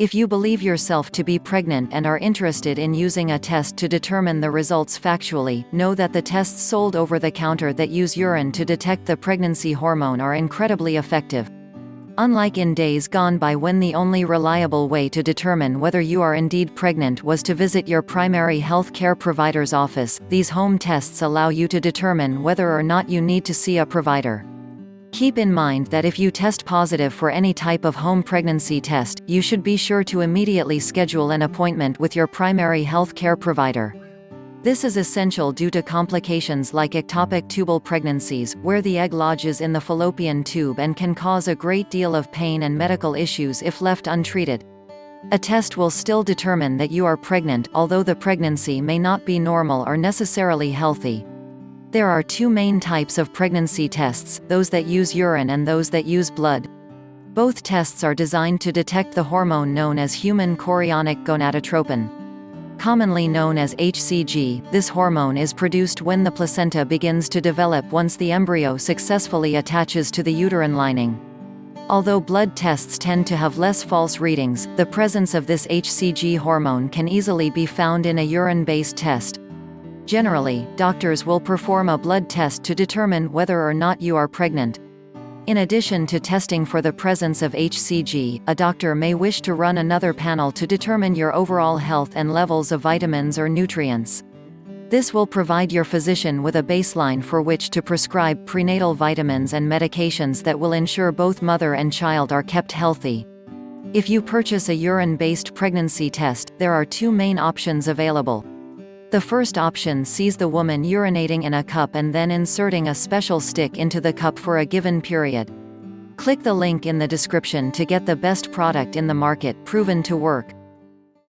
If you believe yourself to be pregnant and are interested in using a test to determine the results factually, know that the tests sold over the counter that use urine to detect the pregnancy hormone are incredibly effective. Unlike in days gone by when the only reliable way to determine whether you are indeed pregnant was to visit your primary health care provider's office, these home tests allow you to determine whether or not you need to see a provider. Keep in mind that if you test positive for any type of home pregnancy test, you should be sure to immediately schedule an appointment with your primary health care provider. This is essential due to complications like ectopic tubal pregnancies, where the egg lodges in the fallopian tube and can cause a great deal of pain and medical issues if left untreated. A test will still determine that you are pregnant, although the pregnancy may not be normal or necessarily healthy. There are two main types of pregnancy tests, those that use urine and those that use blood. Both tests are designed to detect the hormone known as human chorionic gonadotropin. Commonly known as HCG, this hormone is produced when the placenta begins to develop once the embryo successfully attaches to the uterine lining. Although blood tests tend to have less false readings, the presence of this HCG hormone can easily be found in a urine-based test. Generally, doctors will perform a blood test to determine whether or not you are pregnant. In addition to testing for the presence of HCG, a doctor may wish to run another panel to determine your overall health and levels of vitamins or nutrients. This will provide your physician with a baseline for which to prescribe prenatal vitamins and medications that will ensure both mother and child are kept healthy. If you purchase a urine-based pregnancy test, there are two main options available. The first option sees the woman urinating in a cup and then inserting a special stick into the cup for a given period. Click the link in the description to get the best product in the market, proven to work.